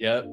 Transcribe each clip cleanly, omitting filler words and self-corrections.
Yep.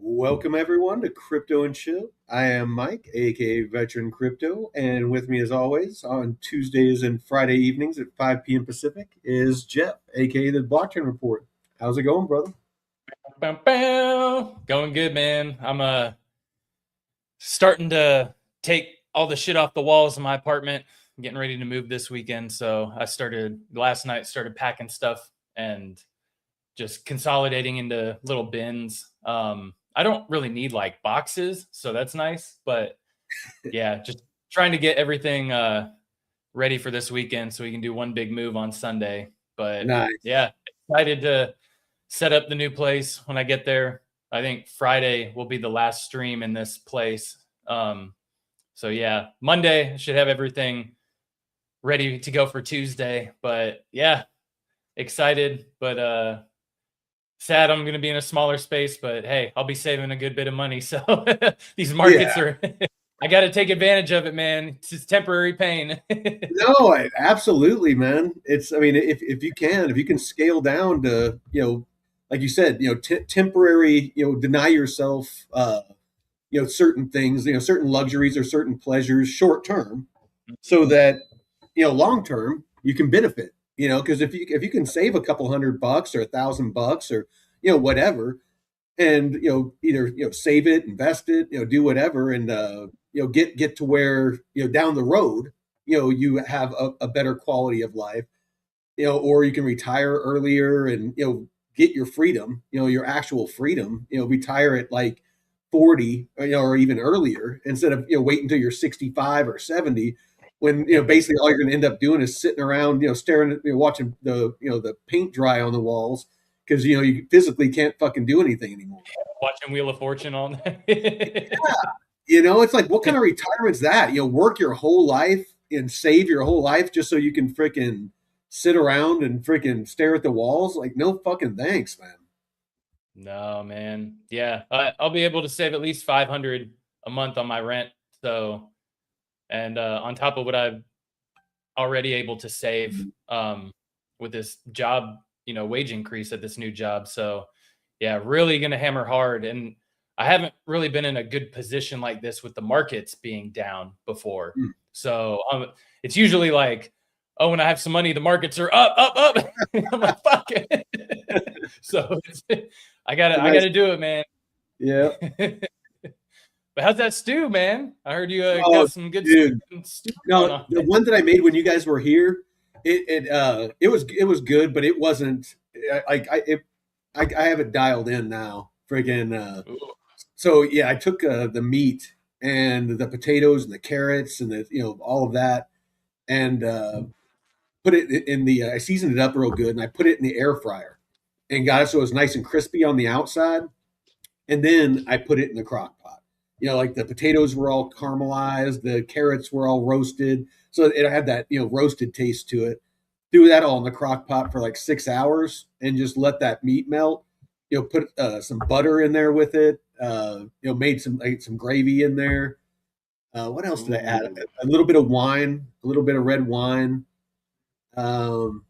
Welcome everyone to Crypto and Chill. I am Mike, aka Veteran Crypto, and with me as always on Tuesdays and Friday evenings at 5 p.m. Pacific is Jeff, aka the Blockchain Report. How's it going, brother? Bam, bam. Going good, man. I'm starting to take all the shit off the walls of my apartment. I'm getting ready to move this weekend, so I started last night. Started packing stuff and just consolidating into little bins. I don't really need like boxes, so that's nice. But yeah, just trying to get everything ready for this weekend so we can do one big move on Sunday. But Nice. yeah, excited to set up the new place when I get there. I think Friday will be the last stream in this place. So yeah, Monday I should have everything ready to go for Tuesday. But yeah, excited, but sad I'm going to be in a smaller space. But hey, I'll be saving a good bit of money. So these markets are, I got to take advantage of it, man. It's just temporary pain. No, absolutely, man. I mean, if you can scale down to, like you said, temporary, deny yourself, certain things, certain luxuries or certain pleasures short term, so that long term you can benefit. Because if you can save a couple $100 or $1,000 or whatever, and either save it, invest it, do whatever, and get to where down the road you have a better quality of life, or you can retire earlier and get your freedom, your actual freedom, retire at like 40 or even earlier, instead of waiting until you're 65 or 70, when basically all you're going to end up doing is sitting around staring at watching the paint dry on the walls, because you physically can't fucking do anything anymore. Watching Wheel of Fortune all night. It's like, what kind of retirement's that? Work your whole life and save your whole life just so you can freaking sit around and freaking stare at the walls? Like, no fucking thanks, man. No, man. Yeah, I'll be able to save at least 500 a month on my rent. So, and on top of what I've already able to save with this job, wage increase at this new job. So, yeah, really going to hammer hard. And I haven't really been in a good position like this with the markets being down before. Mm. So it's usually like, oh, when I have some money, the markets are up, up, up. I'm like, fuck it. So I gotta do it, man. Yeah. But how's that stew, man? I heard you Oh, got some good dude. stew going No, on. the one that I made when you guys were here, it was good, but it wasn't like I have it dialed in now. Friggin' so yeah, I took the meat and the potatoes and the carrots and the all of that, and put it in the I seasoned it up real good, and I put it in the air fryer and got it so it was nice and crispy on the outside, and then I put it in the crock pot. Like the potatoes were all caramelized, the carrots were all roasted, so it had that roasted taste to it. Do that all in the crock pot for like 6 hours, and just let that meat melt. Put some butter in there with it. Made some gravy in there. What else did I add? A little bit of wine, a little bit of red wine. Um,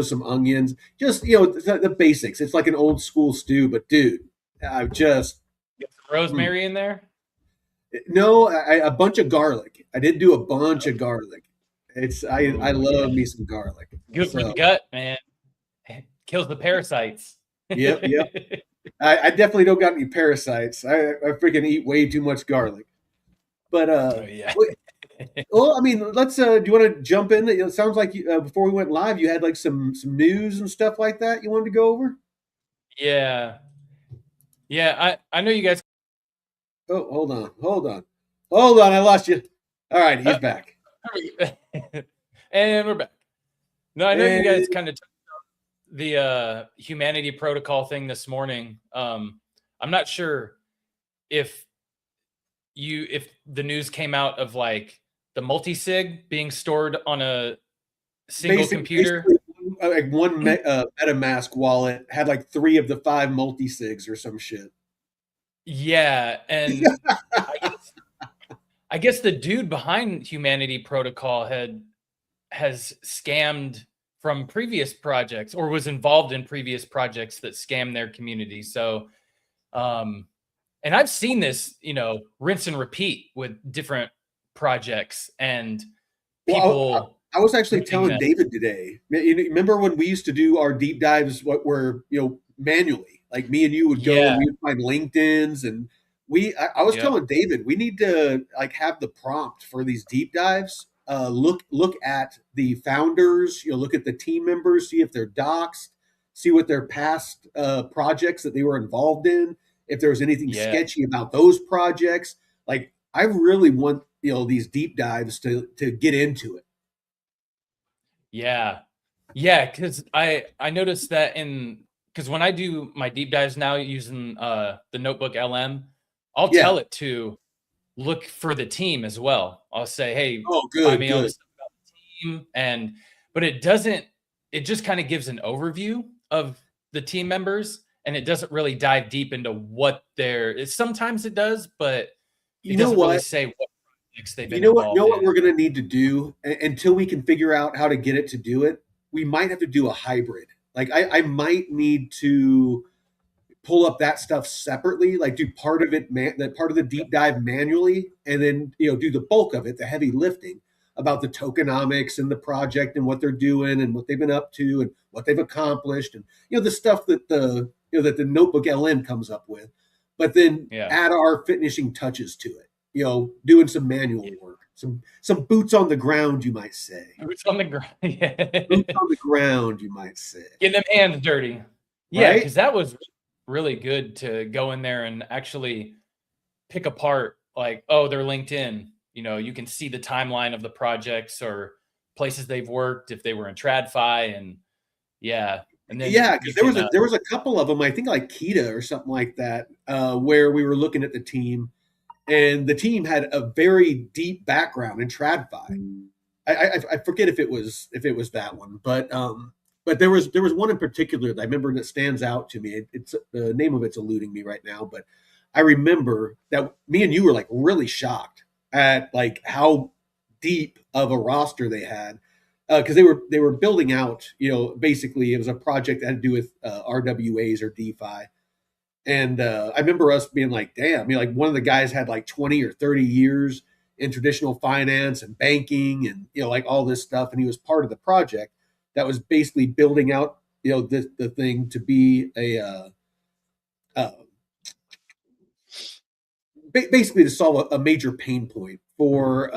some onions, just the basics. It's like an old school stew, but dude, I just Get some rosemary in there. no, a bunch of garlic. I did do a bunch of garlic. I love me some garlic. Good for the gut, man. Kills the parasites. Yep. I definitely don't got any parasites. I freaking eat way too much garlic. But yeah. well, I mean, let's. Do you want to jump in? It sounds like before we went live, you had like some news and stuff like that you wanted to go over. Yeah. Yeah. I know you guys. Oh, hold on. I lost you. All right, he's Uh, back. and we're back. No, I know you guys And kind of took the humanity protocol thing this morning. I'm not sure if if the news came out of like the multi-sig being stored on a single computer. basically, like one MetaMask wallet had like 3 of the 5 multi-sigs or some shit. Yeah, and I guess I guess the dude behind Humanity Protocol has scammed from previous projects or was involved in previous projects that scam their community. So, and I've seen this, rinse and repeat with different projects and Well, people I was actually doing telling that. David today. Remember when we used to do our deep dives? What were manually? Like me and you would go and Yeah, we would find LinkedIn's, and I was yep, telling David we need to like have the prompt for these deep dives. Look at the founders. Look at the team members. See if they're doxed. See what their past projects that they were involved in. If there was anything yeah, sketchy about those projects, like I really want these deep dives to get into it. yeah, yeah. Because I noticed that because when I do my deep dives now using the Notebook LM, I'll Yeah. tell it to look for the team as well. I'll say, hey, Oh, find good, me all good. this stuff about the team, but it doesn't. It just kind of gives an overview of the team members, and it doesn't really dive deep into what they're. Sometimes it does, but it You know doesn't really what? say what projects they've You been know involved what in. we're going to need to do until we can figure out how to get it to do it. We might have to do a hybrid. Like I might need to pull up that stuff separately, like do part of it, that part of the deep dive manually, and then do the bulk of it, the heavy lifting about the tokenomics and the project and what they're doing and what they've been up to and what they've accomplished and the stuff that the Notebook LM comes up with, but then Yeah. add our finishing touches to it. Doing some manual Yeah. work, some boots on the ground, you might say. Boots on the ground. Boots Yeah. on the ground, you might say. Getting them hands dirty. Yeah, Right? because that was really good to go in there and actually pick apart, like, oh, they're LinkedIn. You can see the timeline of the projects or places they've worked if they were in TradFi, and yeah, and then Yeah, because you there can, was a couple of them, I think like Kita or something like that, where we were looking at the team, and the team had a very deep background in TradFi. I forget if it was that one, but there was one in particular that I remember that stands out to me. It's the name of it's eluding me right now, but I remember that me and you were like really shocked at like how deep of a roster they had, because they were building out. Basically it was a project that had to do with RWAs or DeFi, and I remember us being like, damn, like one of the guys had like 20 or 30 years in traditional finance and banking and, like all this stuff. And he was part of the project that was basically building out, the thing to be uh, basically to solve a major pain point for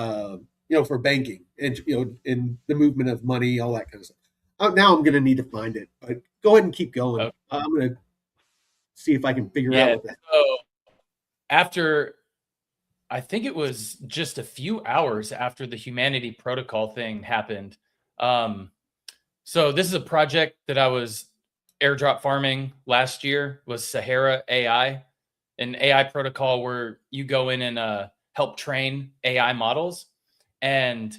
banking and, in the movement of money, all that kind of stuff. Now I'm going to need to find it, but go ahead and keep going. uh, I'm going to see if I can figure out yeah. what that. So after, I think it was just a few hours after the Humanity Protocol thing happened. Um, so this is a project that I was airdrop farming last year, was Sahara AI, an AI protocol where you go in and help train AI models. And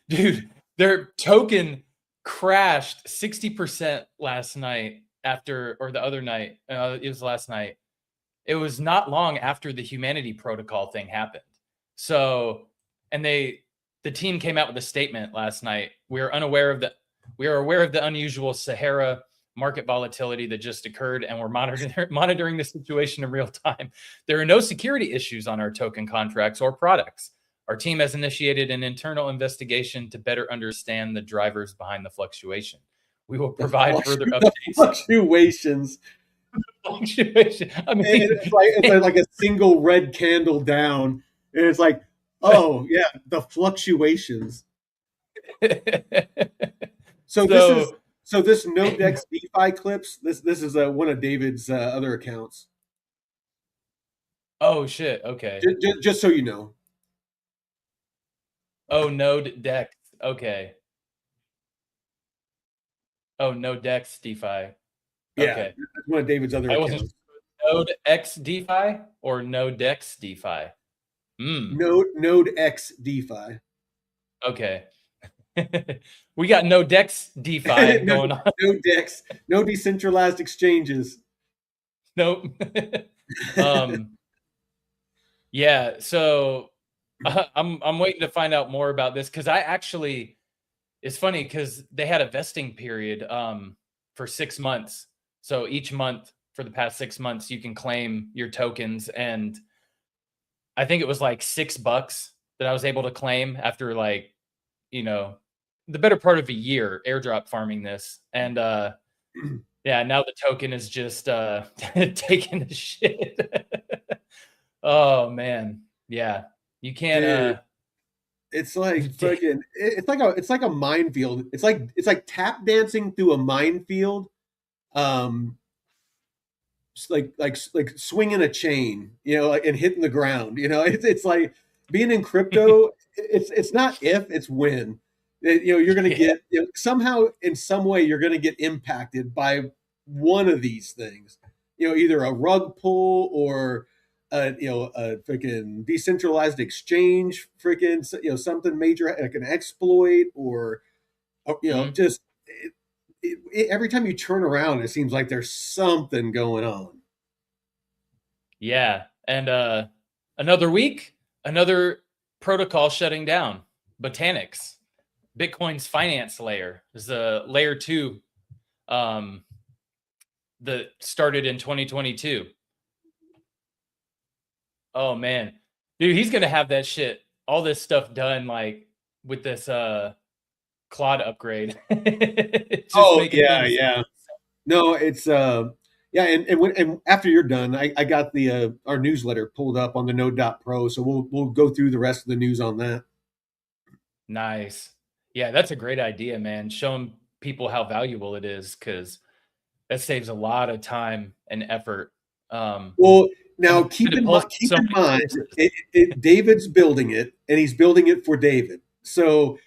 dude, their token crashed 60% last night or the other night. It was last night. It was not long after the Humanity Protocol thing happened. So, and the team came out with a statement last night. We are aware of the unusual Sahara market volatility that just occurred, and we're monitoring the situation in real time. There are no security issues on our token contracts or products. Our team has initiated an internal investigation to better understand the drivers behind the fluctuation. We will provide further The updates. fluctuations. Fluctuation. I And mean, it's like a single red candle down, and it's like, oh yeah, the fluctuations. So this is so So this no Dex DeFi clips. This is one of David's other accounts. Oh shit. Okay. Just so you know. Oh, Node Dex. Okay. Oh, no Dex DeFi. Yeah, Okay. that's one of David's other I wasn't accounts. sure. Node X DeFi or no Dex DeFi. Hmm. Node X DeFi. Okay. We got no Dex DeFi no, going on. no Dex, no decentralized exchanges. Nope. um. Yeah. So I'm waiting to find out more about this because I actually it's funny because they had a vesting period for 6 months. So each month for the past 6 months, you can claim your tokens. And I think it was like $6 that I was able to claim after like, you know, the better part of a year airdrop farming this. And yeah, now the token is just taking the shit. Oh man. Yeah. You can't Dude, it's like fucking it's like a minefield. It's like tap dancing through a minefield. Um like swinging a chain, like, and hitting the ground. It's like being in crypto. It's not if, it's when. You're going to yeah. get, somehow in some way you're going to get impacted by one of these things. Either a rug pull or a freaking decentralized exchange, freaking something major like an exploit or Mhm. just every time you turn around, it seems like there's something going on. Yeah. And another week, another protocol shutting down. Botanics, Bitcoin's finance layer, is a layer two um, that started in 2022. Oh man, dude, he's gonna have that shit, all this stuff done like with this Claude upgrade. Just Oh making yeah, things. yeah. No, it's yeah, and after you're done, I got the our newsletter pulled up on the Node.pro, so we'll go through the rest of the news on that. Nice. Yeah, that's a great idea, man. Showing people how valuable it is because that saves a lot of time and effort. Well, And now it pulls keep so in many mind, sources. David's building it, and he's building it for David. So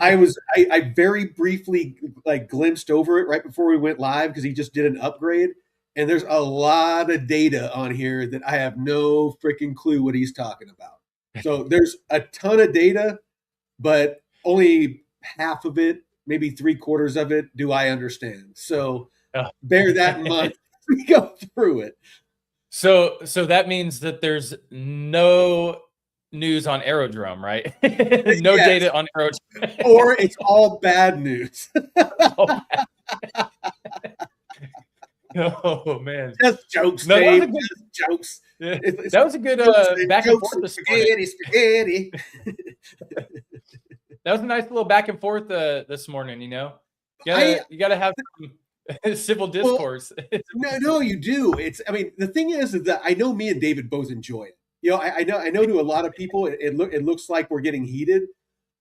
I very briefly like glimpsed over it right before we went live because he just did an upgrade, and there's a lot of data on here that I have no freaking clue what he's talking about. So there's a ton of data, but only half of it, maybe three-quarters of it, do I understand. So Oh. bear that in mind as we go through it. So that means that there's no news on Aerodrome, right? No Yes, data on Aerodrome. or it's all bad news. Oh man. Just jokes, No, that was Dave. a good Just jokes. yeah, It's that was a good jokes and back and jokes forth and this morning. spaghetti. That was a nice little back and forth this morning, you know. I You gotta have some civil well, discourse. no, you do. I mean, the thing is that I know me and David both enjoy it. I know to a lot of people it looks like we're getting heated,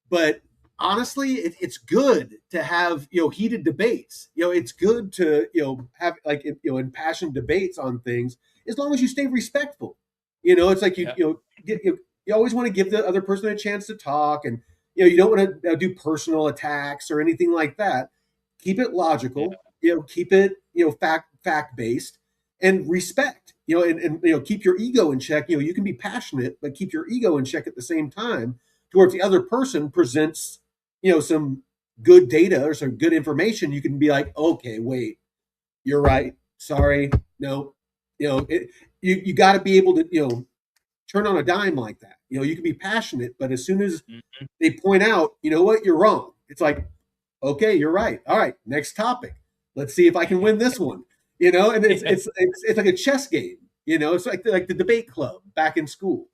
but honestly, it's good to have heated debates. It's good to have like impassioned debates on things as long as you stay respectful. It's like Yeah. you always want to give the other person a chance to talk, and you don't want to do personal attacks or anything like that. Keep it Yeah. logical. Keep it fact based and respect. And keep your ego in check. You can be passionate, but keep your ego in check at the same time. To where if the other person presents some good data or some good information, you can be like, okay, wait, you're right, sorry, no, you got to be able to turn on a dime like that. You can be passionate, but as soon as Mhm. they point out, what, you're wrong, it's like, okay, you're right, all right, next topic, let's see if I can win this one. And it's like a chess game. It's like the debate club back in school.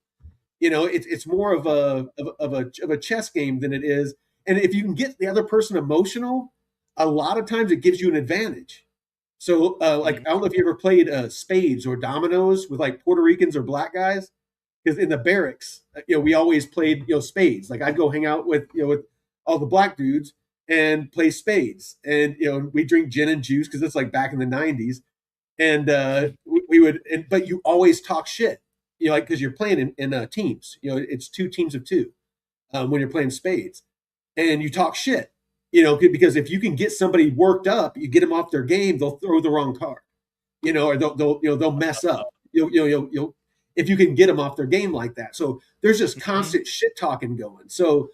It's more of a chess game than it is. And if you can get the other person emotional, a lot of times it gives you an advantage. So, like, Mhm. I don't know if you ever played spades or dominoes with like Puerto Ricans or black guys, because in the barracks, we always played spades. Like, I'd go hang out with with all the black dudes, and play spades. And we drink gin and juice because it's like back in the '90s. And we would, but you always talk shit, like because you're playing in teams. It's two teams of two when you're playing spades, and you talk shit. Because if you can get somebody worked up, you get them off their game, they'll throw the wrong card, or they'll mess up. You'll if you can get them off their game like that. So there's just constant shit talking going. So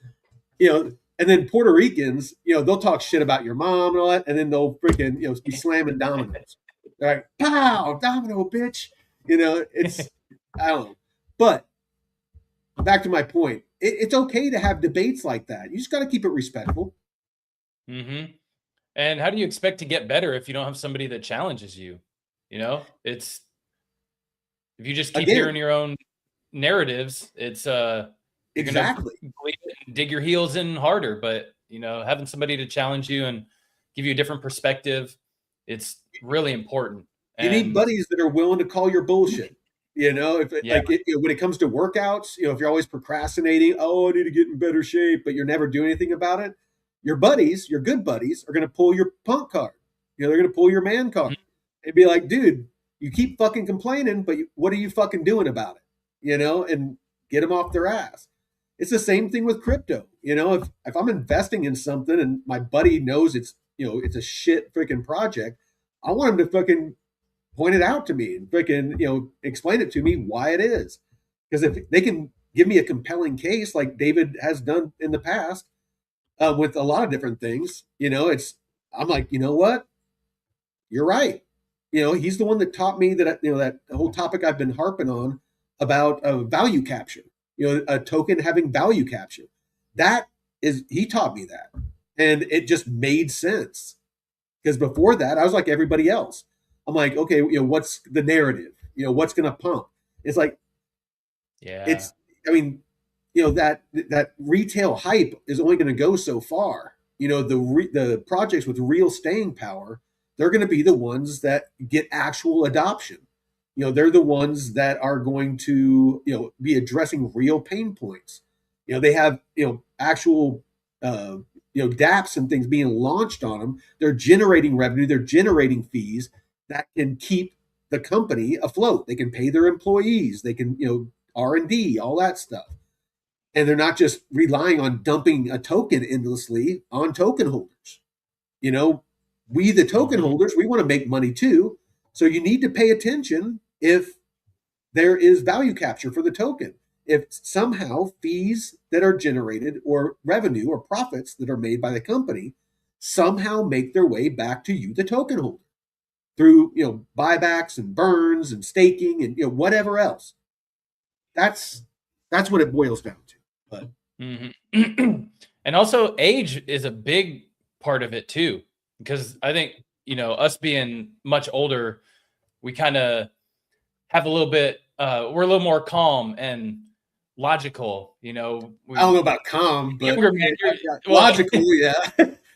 and then Puerto Ricans, they'll talk shit about your mom and all that, and then they'll freaking be slamming dominoes. They're like, pow, domino, bitch. It's I don't know, but back to my point, it's okay to have debates like that. You just got to keep it respectful. Mm-hmm. And how do you expect to get better if you don't have somebody that challenges you? It's if you just keep hearing your own narratives, it's you're exactly gonna believe it and dig your heels in harder. But having somebody to challenge you and give you a different perspective, it's really important. You need buddies that are willing to call your bullshit. If Yeah. when it comes to workouts, if you're always procrastinating, I need to get in better shape, but you're never doing anything about it, your buddies, your good buddies, are going to pull your punk card. They're going to pull your man card and be like, dude, you keep fucking complaining, but what are you fucking doing about it? And get them off their ass. It's the same thing with crypto. If I'm investing in something and my buddy knows it's a shit freaking project, I want him to fucking point it out to me and freaking explain it to me why it is. Because if they can give me a compelling case like David has done in the past with a lot of different things, I'm like, you know what, you're right. He's the one that taught me that that whole topic I've been harping on about value capture. A token having value capture. He taught me that, and it just made sense. Because before that, I was like everybody else. I'm like, okay, what's the narrative? What's going to pump? It's like, yeah. I mean, that retail hype is only going to go so far. The projects with real staying power, they're going to be the ones that get actual adoption. They're the ones that are going to, be addressing real pain points. They have, actual, dApps and things being launched on them. They're generating revenue. They're generating fees that can keep the company afloat. They can pay their employees. They can, R&D, all that stuff. And they're not just relying on dumping a token endlessly on token holders. We, the token holders, we want to make money too. So you need to pay attention if there is value capture for the token. If somehow fees that are generated or revenue or profits that are made by the company somehow make their way back to you, the token holder, through buybacks and burns and staking and whatever else. That's what it boils down to. But and also age is a big part of it too, because I think us being much older, we kind of have a little bit we're a little more calm and logical. I don't know about calm, but well, logical, yeah.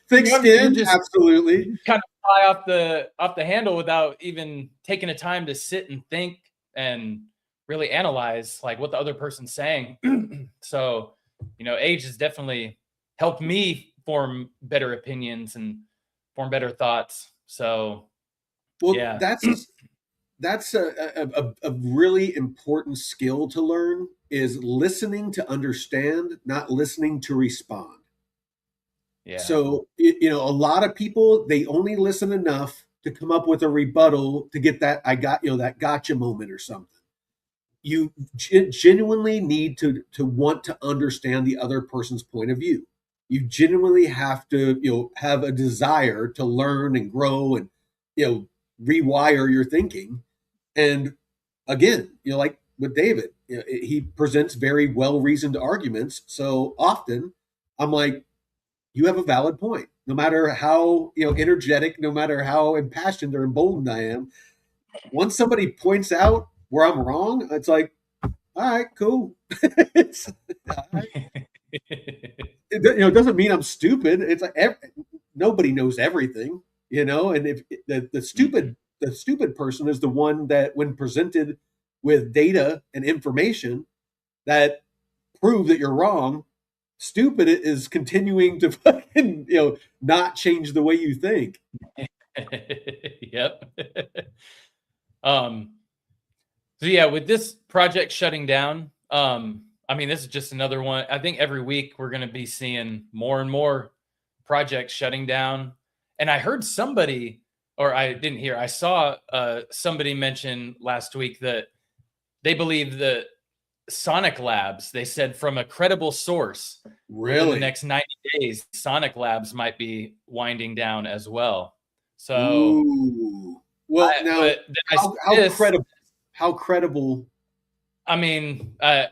Thick skin, absolutely. Kind of fly off the handle without even taking a time to sit and think and really analyze like what the other person's saying. So, age has definitely helped me form better opinions and form better thoughts. So, well, yeah, that's a really important skill to learn, is listening to understand, not listening to respond. Yeah. So, a lot of people, they only listen enough to come up with a rebuttal to get that that gotcha moment or something. You genuinely need to want to understand the other person's point of view. You genuinely have to, have a desire to learn and grow and, rewire your thinking. And again, like with David, he presents very well-reasoned arguments. So often I'm like, you have a valid point. No matter how, energetic, no matter how impassioned or emboldened I am, once somebody points out where I'm wrong, it's like, all right, cool. All right. It doesn't mean I'm stupid. It's like nobody knows everything, and if the stupid person is the one that, when presented with data and information that prove that you're wrong, Stupid is continuing to fucking not change the way you think. Yep. um. So yeah, with this project shutting down, I mean, this is just another one. I think every week we're going to be seeing more and more projects shutting down. And I heard somebody, or I didn't hear, I saw somebody mention last week that they believe that Sonic Labs, they said from a credible source, within the Really? next 90 days, Sonic Labs might be winding down as well. So, Ooh. Well, now but then I see how this. credible? How credible? I mean, I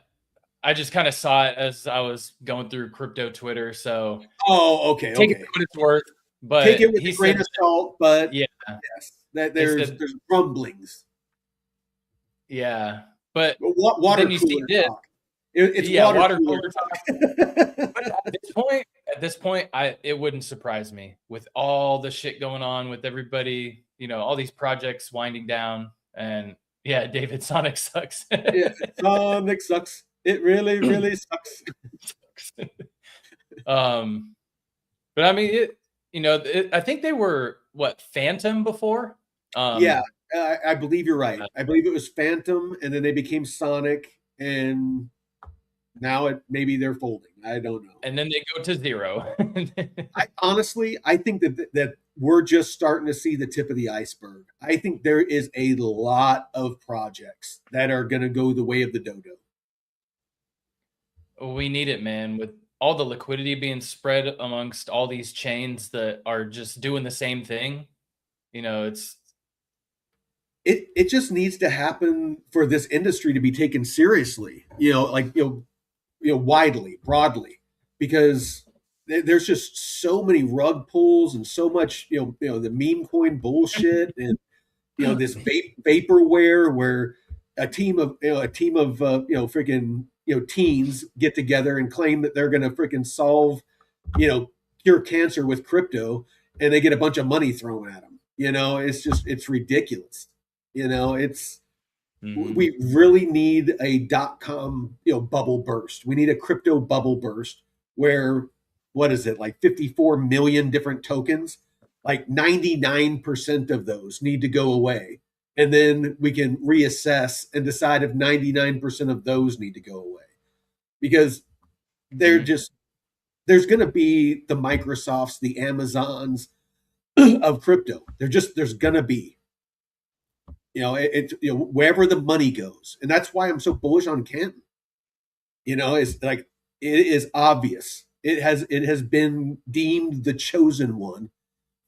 just kind of saw it as I was going through crypto Twitter. So Oh, okay, take it okay. for what it's worth. Take But it with he a grain said, of salt, but yeah, yes, that they there's said, rumblings. yeah. But Water then you see cooler this, talk. It's yeah, water water cooler cooler talk. talk. But at this point, it wouldn't surprise me with all the shit going on with everybody, all these projects winding down. And yeah, David, Sonic sucks. Yeah, Sonic sucks. It really, really sucks. um, but I mean, I think they were what, Phantom before. Yeah, I believe you're right. I believe it was Phantom, and then they became Sonic, and now maybe they're folding. I don't know. And then they go to zero. I think that we're just starting to see the tip of the iceberg. I think there is a lot of projects that are going to go the way of the dodo. We need it, man. With all the liquidity being spread amongst all these chains that are just doing the same thing, it's It just needs to happen for this industry to be taken seriously. Widely, broadly, because there's just so many rug pulls and so much the meme coin bullshit and this vaporware where a team of freaking teens get together and claim that they're going to freaking solve cure cancer with crypto, and they get a bunch of money thrown at them. It's ridiculous. It's Mhm. we really need a .com bubble burst. We need a crypto bubble burst where, what is it, like 54 million different tokens, like 99% of those need to go away, and then we can reassess and decide if 99% of those need to go away, because they're Mhm. just there's going to be the Microsofts, the Amazons of crypto. There's going to be wherever the money goes, and that's why I'm so bullish on Canton. It's like it is obvious. It has been deemed the chosen one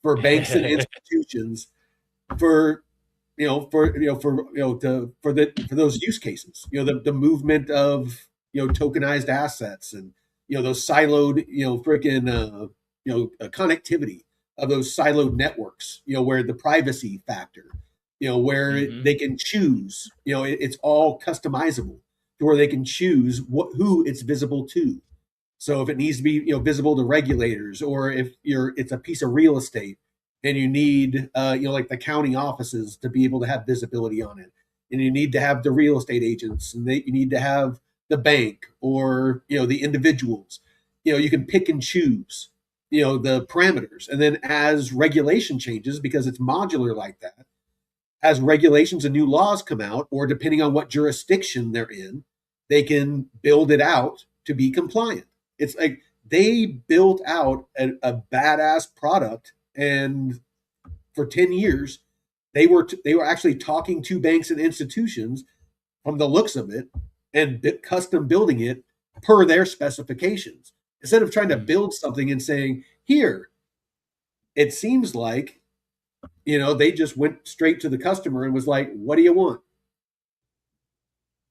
for banks and institutions for for those use cases. The movement of tokenized assets, and those siloed freaking connectivity of those siloed networks. Where the privacy factor, where Mhm. they can choose. It's all customizable to where they can choose who it's visible to. So if it needs to be visible to regulators, or if it's a piece of real estate and you need like the county offices to be able to have visibility on it, and you need to have the real estate agents, and you need to have the bank, or the individuals. You can pick and choose the parameters, and then as regulation changes, because it's modular like that, as regulations and new laws come out, or depending on what jurisdiction they're in, they can build it out to be compliant. It's like they built out a badass product, and for 10 years they were actually talking to banks and institutions from the looks of it, and custom building it per their specifications, instead of trying to Mhm. build something and saying, here, it seems like they just went straight to the customer and was like, what do you want?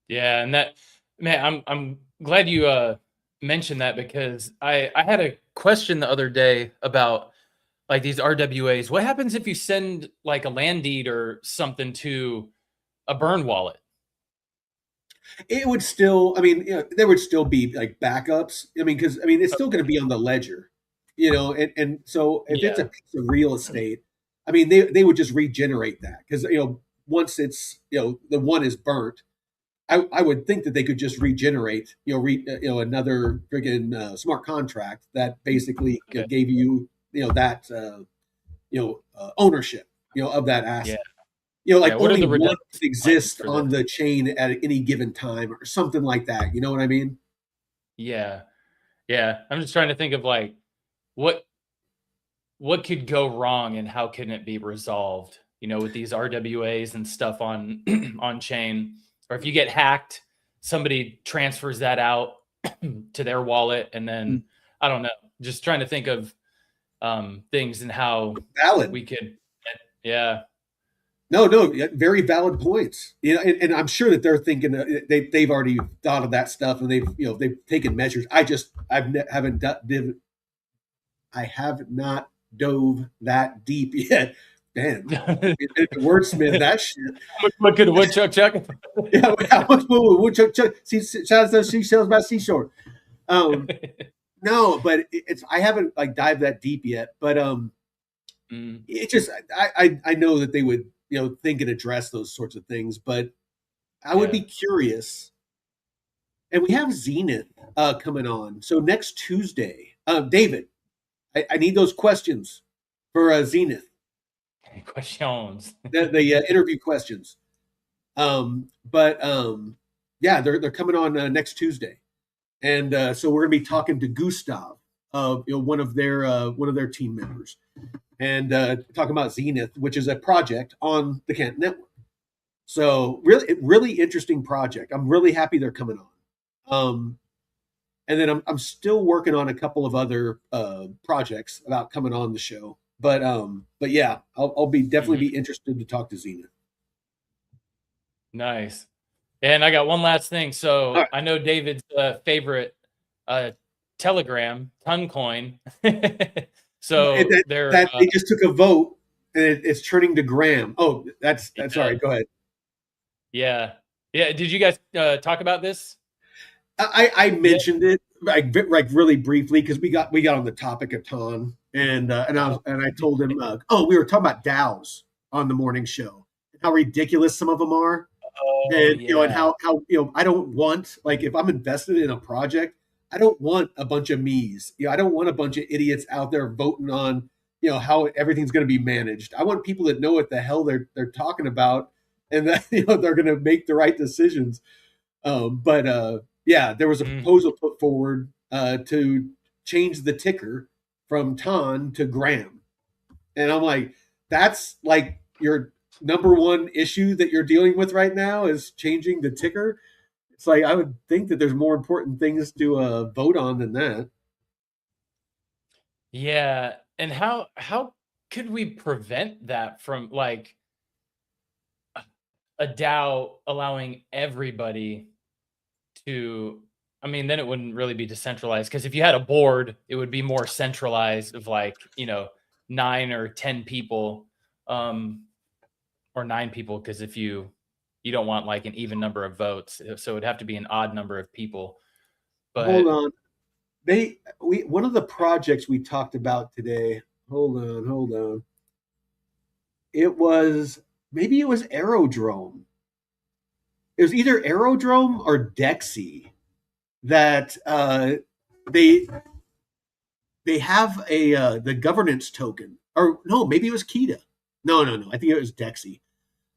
Yeah, and that, man, I'm glad you mentioned that, because I had a question the other day about like these RWAs. What happens if you send like a land deed or something to a burn wallet? It would still, I mean, there would still be like backups. I mean, because it's still going to be on the ledger, and so if it's a Yeah. piece of real estate, I mean, they would just regenerate that, because once it's the one is burnt, I would think that they could just regenerate, another friggin' smart contract that basically gave you, that, ownership, of that Yeah. asset. Yeah. Like What are only the one redemption plans exists for on this? the chain at any given time or something like that. You know what I mean? Yeah. Yeah. I'm just trying to think of like what what could go wrong and how can it be resolved, with these RWAs and stuff on on chain. Or if you get hacked, somebody transfers that out to their wallet and then I don't know, just trying to think of things and how Valid. we could yeah. No, very valid points. And I'm sure that they're thinking they've already thought of that stuff and they've taken measures. I have not dove that deep yet. Man, wordsmith that shit. What could a woodchuck chuck? Yeah, how much woodchuck chuck? Shout out to those seashells by seashore. No, but it's I haven't like dived that deep yet. But it just I know that they would think and address those sorts of things. But I would Yeah. be curious. And we have Zenith coming on. So next Tuesday, David, I need those questions for Zenith. Questions. The interview questions. But yeah, they're coming on next Tuesday, and so we're gonna be talking to Gustav, one of their team members, and talking about Zenith, which is a project on the Kent network. So really interesting project. I'm really happy they're coming on. And then I'm still working on a couple of other projects about coming on the show. But yeah, I'll be definitely be interested to talk to Zenith. Nice. And I got one last thing. So Right. I know David's favorite Telegram, Toncoin. So they're They just took a vote and it's turning to Graham. Oh, that's all right. Go ahead. Yeah. Yeah. Did you guys talk about this? I mentioned it like really briefly because we got on the topic of Ton and I told him we were talking about DAOs on the morning show, how ridiculous some of them are. And yeah. and how I don't want, like, if I'm invested in a project, I don't want a bunch of me's. I don't want a bunch of idiots out there voting on how everything's going to be managed. I want people that know what the hell they're talking about, and that they're going to make the right decisions. But yeah, there was a proposal put forward to change the ticker from Ton to Graham, and I'm like, that's like your number one issue that you're dealing with right now is changing the ticker. It's like I would think that there's more important things to vote on than that. Yeah. And how could we prevent that from like a DAO allowing everybody to I mean, then it wouldn't really be decentralized because if you had a board, it would be more centralized of like, 9 or 10 people, or 9 people. Because if you don't want like an even number of votes, so it'd have to be an odd number of people. Hold But on. One of the projects we talked about today. Hold on. It was maybe it was Aerodrome. It was either Aerodrome or Dexy that they have the governance token, or no, maybe it was Kita. No. I think it was Dexy.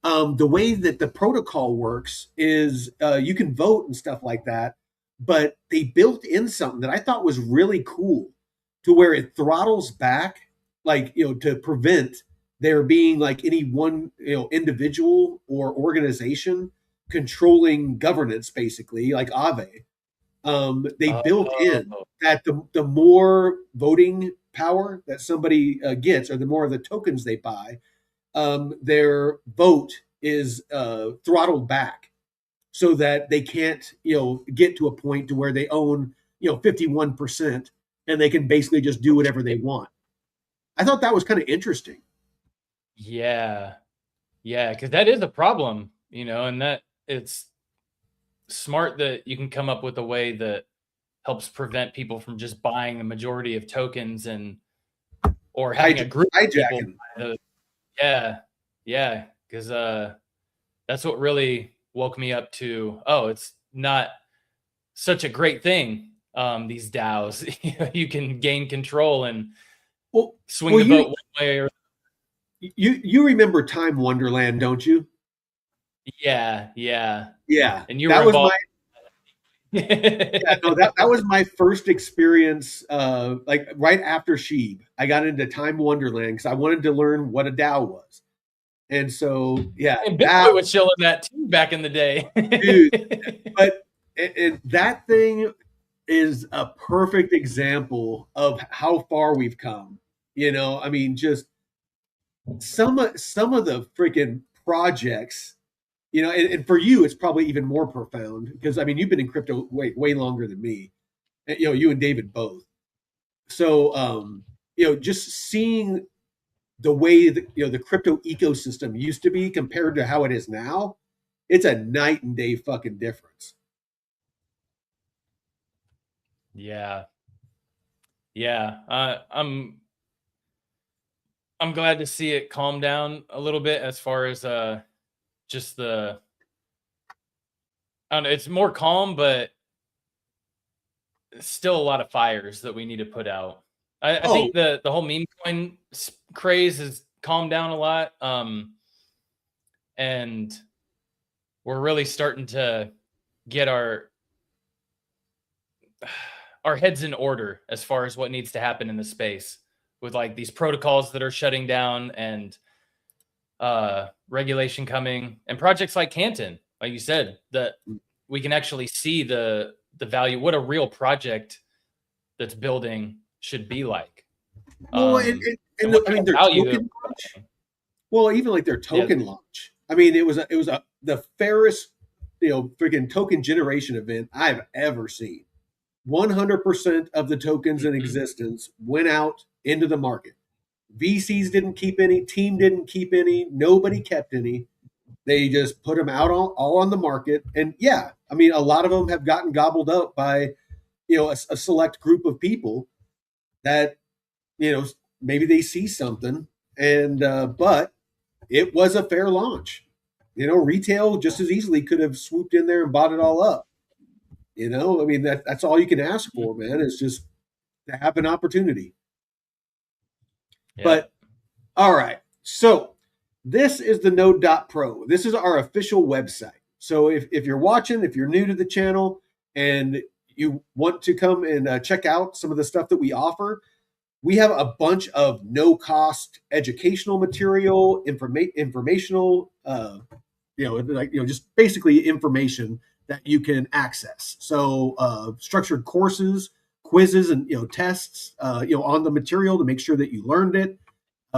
The way that the protocol works is you can vote and stuff like that, but they built in something that I thought was really cool to where it throttles back, like, to prevent there being like any one, individual or organization controlling governance, basically, like Aave. They built in oh, that the more voting power that somebody gets, or the more of the tokens they buy, their vote is throttled back so that they can't, get to a point to where they own, 51% and they can basically just do whatever they want. I thought that was kind of interesting. yeah. Yeah, because that is a problem, and that it's smart that you can come up with a way that helps prevent people from just buying a majority of tokens and or having a group of people Hijacking. buy yeah, yeah, because that's what really woke me up to, oh, it's not such a great thing. These DAOs, you can gain control and swing the vote one way or you remember Time Wonderland, don't you? yeah. Yeah, And you were that was involved. yeah, no, that was my first experience. Like right after Sheeb, I got into Time Wonderland because I wanted to learn what a DAO was, and so yeah, And Bitcoin was showing that too back in the day, dude. But and that thing is a perfect example of how far we've come. You know, I mean, just some of the freaking projects. You know, and for you, it's probably even more profound because I mean, you've been in crypto way longer than me. You know, you and David both. So, you know, just seeing the way that, you know, the crypto ecosystem used to be compared to how it is now, it's a night and day fucking difference. Yeah. I'm glad to see it calm down a little bit as far as just the, I don't know, it's more calm, but still a lot of fires that we need to put out. I think the whole meme coin craze has calmed down a lot. And we're really starting to get our heads in order as far as what needs to happen in the space with like these protocols that are shutting down and regulation coming and projects like Canton, like you said, that we can actually see the value, what a real project that's building should be like. Well, And I mean, their token launch. Well, even like their token launch. I mean, it was the fairest, you know, freaking token generation event I've ever seen. 100% of the tokens in existence went out into the market. VCs didn't keep any, team didn't keep any, nobody kept any. They just put them out all on the market. And yeah, I mean, a lot of them have gotten gobbled up by, you know, a select group of people that, you know, maybe they see something. And, but it was a fair launch. You know, retail just as easily could have swooped in there and bought it all up. You know, I mean, that's all you can ask for, man, is just to have an opportunity. Yeah. But all right. So this is the node.pro. This is our official website. So if you're watching, if you're new to the channel and you want to come and check out some of the stuff that we offer, we have a bunch of no cost educational material, informational, you know, like, you know, just basically information that you can access. So structured courses, quizzes, and, you know, tests, you know, on the material to make sure that you learned it.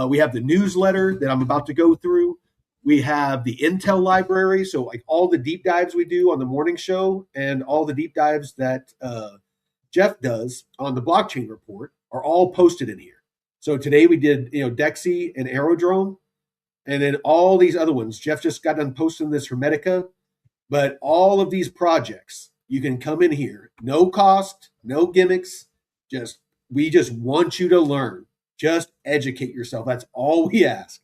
We have the newsletter that I'm about to go through. We have the Intel library. So like all the deep dives we do on the morning show and all the deep dives that Jeff does on the blockchain report are all posted in here. So today we did, you know, Dexy and Aerodrome, and then all these other ones. Jeff just got done posting this Hermetica, but all of these projects, you can come in here. No cost, no gimmicks. We just want you to learn. Just educate yourself. That's all we ask.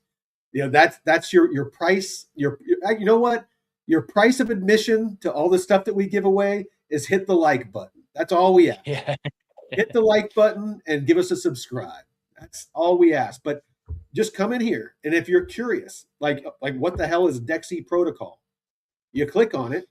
You know, that's your price. You know what? Your price of admission to all the stuff that we give away is hit the like button. That's all we ask. Yeah. Hit the like button and give us a subscribe. That's all we ask. But just come in here, and if you're curious, like what the hell is Dexy Protocol? You click on it,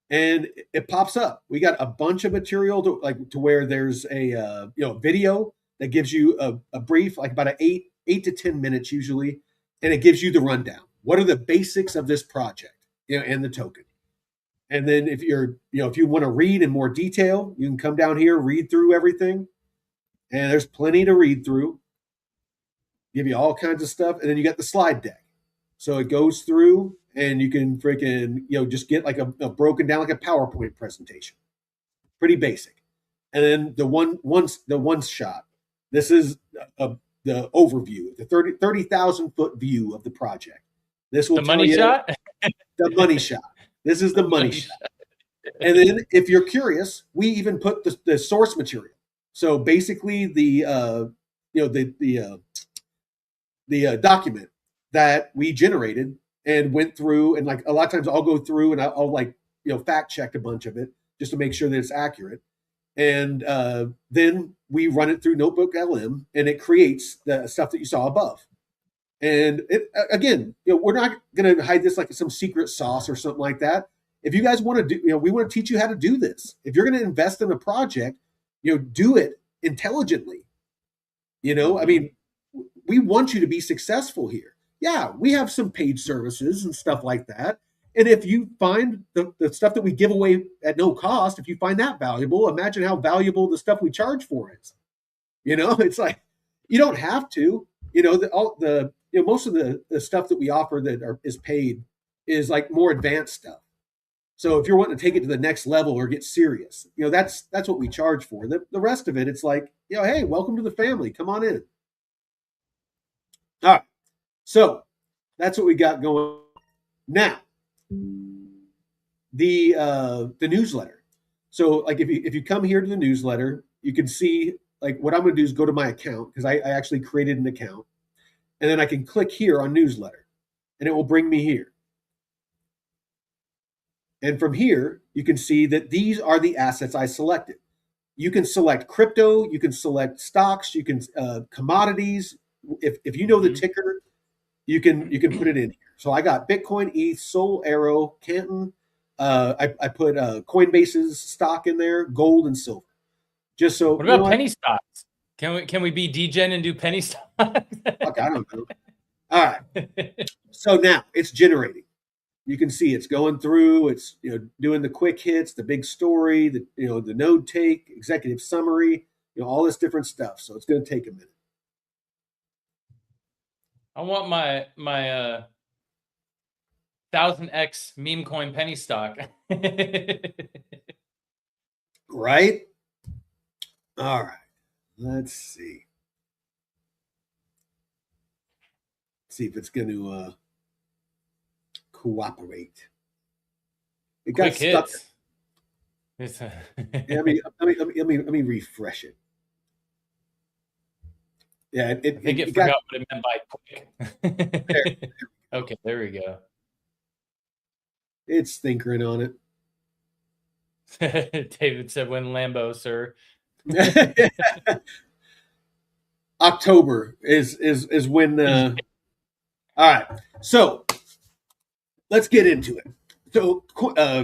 and it pops up. We got a bunch of material to where there's a you know, video that gives you a brief, like about 8 to 10 minutes usually, and it gives you the rundown. What are the basics of this project, you know, and the token? And then if you're, you know, if you want to read in more detail, you can come down here, read through everything, and there's plenty to read through. Give you all kinds of stuff, and then you got the slide deck. So it goes through, and you can freaking, you know, just get like a broken down like a PowerPoint presentation. Pretty basic. And then the one shot. This is the overview, the 30,000 foot view of the project. This will the money shot. The money shot. This is the money shot. And then, if you're curious, we even put the source material. So basically, the you know, the document that we generated and went through, and like a lot of times I'll go through and I'll like, fact check a bunch of it just to make sure that it's accurate. And then we run it through Notebook LM, and it creates the stuff that you saw above. And it, again, we're not going to hide this like some secret sauce or something like that. If you guys want to do, we want to teach you how to do this. If you're going to invest in a project, do it intelligently. I mean, we want you to be successful here. Yeah, we have some paid services and stuff like that. And if you find the stuff that we give away at no cost, if you find that valuable, imagine how valuable the stuff we charge for is. It's like you don't have to. Most of the stuff that we offer that is paid is like more advanced stuff. So if you're wanting to take it to the next level or get serious, that's what we charge for. The rest of it, it's like, hey, welcome to the family. Come on in. All right. So that's what we got going now. The newsletter. So like if you come here to the newsletter, you can see like what I'm going to do is go to my account because I actually created an account, and then I can click here on newsletter, and it will bring me here. And from here, you can see that these are the assets I selected. You can select crypto, you can select stocks, you can commodities. If you know the ticker, you can put it in here. So I got Bitcoin, ETH, Sol, Arrow, Canton. I put Coinbase's stock in there, gold and silver. Just so. What about penny stocks? Can we be degen and do penny stocks? Fuck, I don't know. All right. So now it's generating. You can see it's going through. It's doing the quick hits, the big story, the node take, executive summary, all this different stuff. So it's going to take a minute. I want my 1000x meme coin penny stock. Right? All right. Let's see. See if it's going to cooperate. It got stuck. Let me refresh it. Yeah, I think it forgot what it meant by quick. Okay, there we go. It's thinkering on it. David said, "When Lambo, sir." October is when. All right, so let's get into it. So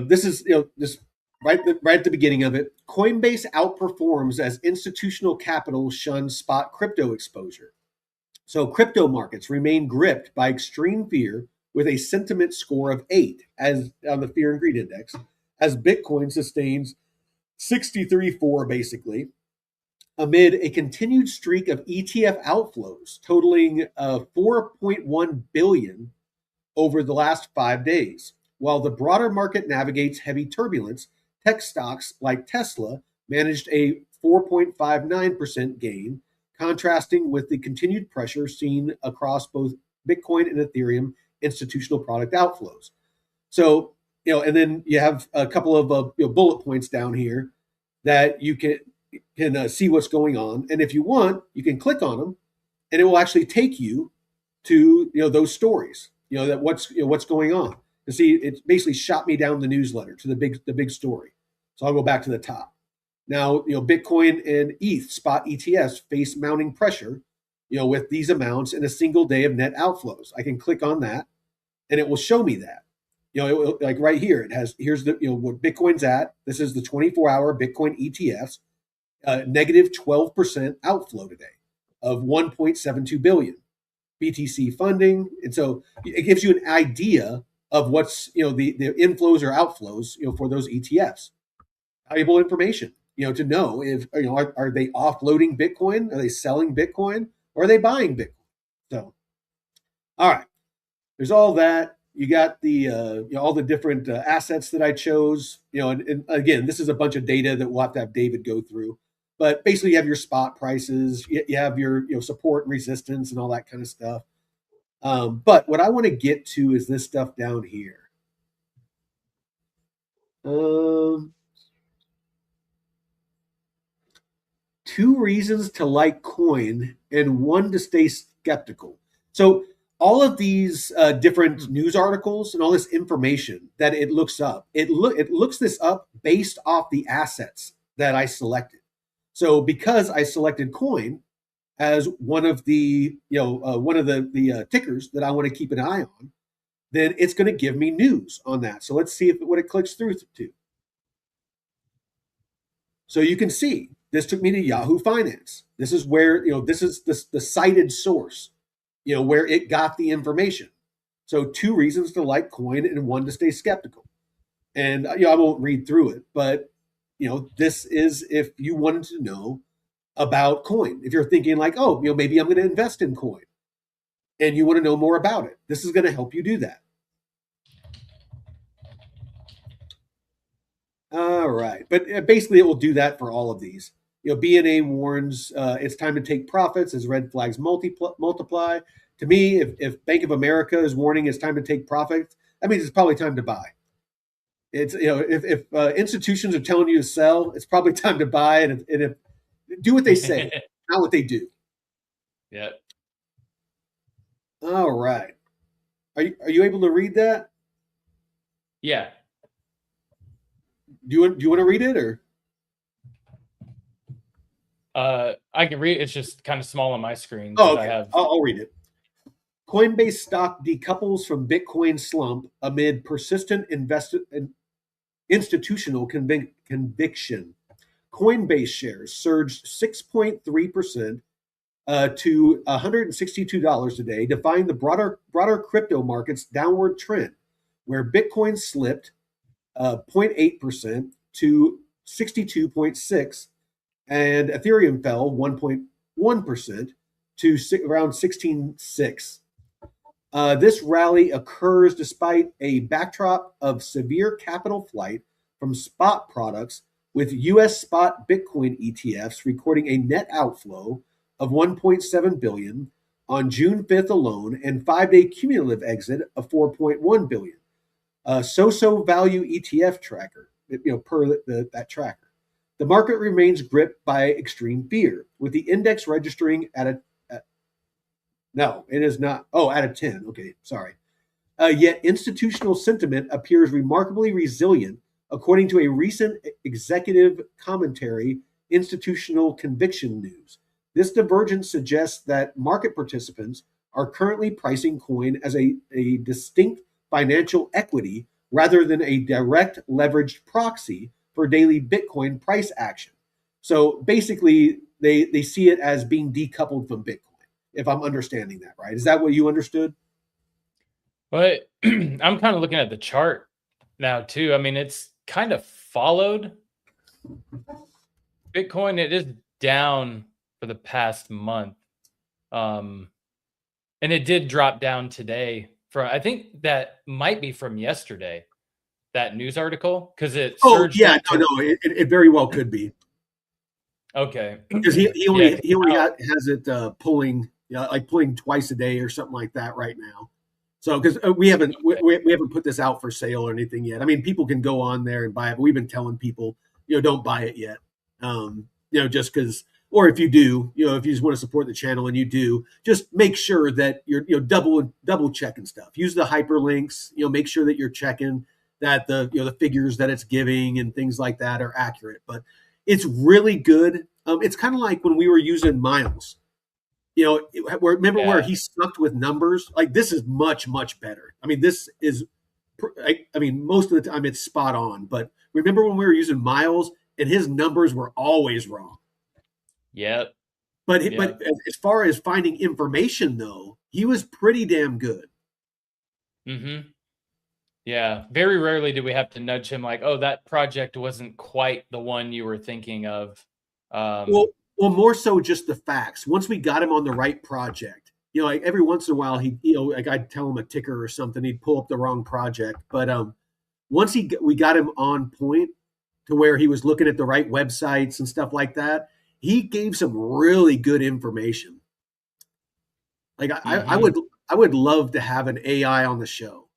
this is this right at the beginning of it. Coinbase outperforms as institutional capital shuns spot crypto exposure. So crypto markets remain gripped by extreme fear with a sentiment score of 8 as on the fear and greed index, as Bitcoin sustains 63.4 basically, amid a continued streak of ETF outflows totaling 4.1 billion over the last 5 days. While the broader market navigates heavy turbulence, tech stocks like Tesla managed a 4.59% gain, contrasting with the continued pressure seen across both Bitcoin and Ethereum institutional product outflows. So, and then you have a couple of bullet points down here that you can see what's going on. And if you want, you can click on them, and it will actually take you to those stories. That what's going on. You see, it basically shot me down the newsletter to the big story. So I'll go back to the top. Now, Bitcoin and ETH spot ETFs face mounting pressure, with these amounts in a single day of net outflows. I can click on that, and it will show me that. Like right here, here's the what Bitcoin's at. This is the 24-hour Bitcoin ETFs, negative 12% outflow today of 1.72 billion. BTC funding, and so it gives you an idea of what's the inflows or outflows for those ETFs. Valuable information to know if are they offloading Bitcoin, are they selling Bitcoin, or are they buying Bitcoin? So, all right, there's all that. You got the all the different assets that I chose. And again, this is a bunch of data that we'll have to have David go through. But basically, you have your spot prices, you have your support and resistance and all that kind of stuff. But what I want to get to is this stuff down here. 2 reasons to like coin and 1 to stay skeptical. So all of these different news articles and all this information that it looks up, it looks this up based off the assets that I selected. So because I selected coin as one of the one of the tickers that I want to keep an eye on, then it's going to give me news on that. So let's see what it clicks through to. So you can see this took me to Yahoo Finance. This is where this is the cited source, where it got the information. So 2 reasons to like coin and 1 to stay skeptical. And I won't read through it, but this is if you wanted to know about coin. If you're thinking like, oh, maybe I'm going to invest in coin, and you want to know more about it, this is going to help you do that. All right, but basically it will do that for all of these. BNA warns it's time to take profits as red flags multiply. To me, if Bank of America is warning it's time to take profits, that means it's probably time to buy. It's if institutions are telling you to sell, it's probably time to buy, and if do what they say, not what they do. Yeah. All right. Are you able to read that? Yeah. Do you want to read it or? I can read. It's just kind of small on my screen. Oh, okay. I'll read it. Coinbase stock decouples from Bitcoin slump amid persistent institutional conviction. Coinbase shares surged 6.3% to $162 today, defying the broader crypto market's downward trend, where Bitcoin slipped 0.8% to 62.6, and Ethereum fell 1.1% to around 16.6. This rally occurs despite a backdrop of severe capital flight from spot products, with U.S. spot Bitcoin ETFs recording a net outflow of $1.7 billion on June 5th alone, and 5-day cumulative exit of $4.1 billion. So value ETF tracker, per that tracker. The market remains gripped by extreme fear, with the index registering at no, it is not. Oh, out of 10. Okay, sorry. Yet institutional sentiment appears remarkably resilient, according to a recent executive commentary, Institutional Conviction News. This divergence suggests that market participants are currently pricing coin as a distinct financial equity rather than a direct leveraged proxy for daily Bitcoin price action. So basically, they see it as being decoupled from Bitcoin, if I'm understanding that right. Is that what you understood? But I'm kind of looking at the chart now too. I mean, it's kind of followed Bitcoin. It is down for the past month. And it did drop down today. I think that might be from yesterday, that news article, because it surged. It very well could be. Okay. Because he only has it pulling pulling twice a day or something like that right now. So because we haven't put this out for sale or anything yet. I mean, people can go on there and buy it, but we've been telling people don't buy it yet. Just because, or if you do, if you just want to support the channel and you do, just make sure that you're double checking stuff. Use the hyperlinks. Make sure that you're checking that the figures that it's giving and things like that are accurate. But it's really good. It's kind of like when we were using Miles. Remember where he sucked with numbers? Like, this is much, much better. I mean, this is, most of the time it's spot on. But remember when we were using Miles and his numbers were always wrong? Yep. But as far as finding information, though, he was pretty damn good. Mm-hmm. Yeah. Very rarely do we have to nudge him like, oh, that project wasn't quite the one you were thinking of. Well, more so just the facts. Once we got him on the right project, like every once in a while, like I'd tell him a ticker or something, he'd pull up the wrong project. But once we got him on point to where he was looking at the right websites and stuff like that, he gave some really good information. Like I would love to have an AI on the show.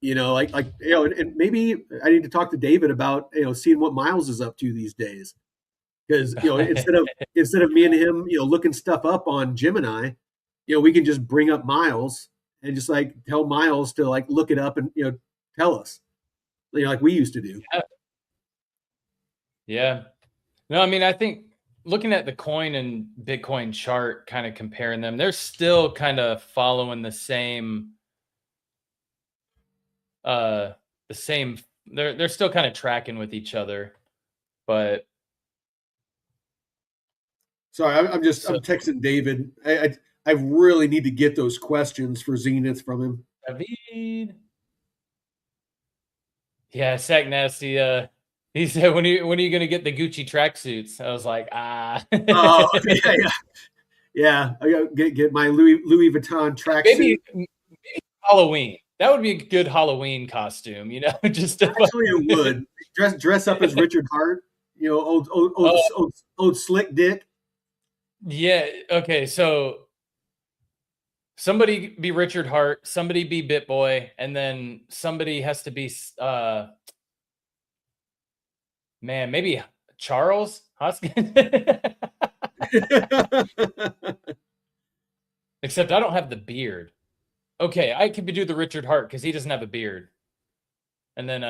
And maybe I need to talk to David about seeing what Miles is up to these days. Because instead of me and him looking stuff up on Gemini, we can just bring up Miles and just like tell Miles to like look it up and tell us, like we used to do. Yeah. Yeah. No, I mean, I think looking at the coin and Bitcoin chart, kind of comparing them, they're still kind of following the same uh the same they're still kind of tracking with each other. But Sorry, I'm texting David. I really need to get those questions for Zenith from him. David. Yeah, Sack Nasty. He said, when are you gonna get the Gucci tracksuits? I was like, ah. Oh yeah. I got to get my Louis Vuitton tracksuit. Maybe Halloween. That would be a good Halloween costume, just actually it would dress up as Richard Hart, old slick dick. Yeah. Okay. So somebody be Richard Hart, somebody be BitBoy, and then somebody has to be maybe Charles Hoskins. Except I don't have the beard. Okay, I could do the Richard Hart because he doesn't have a beard. And then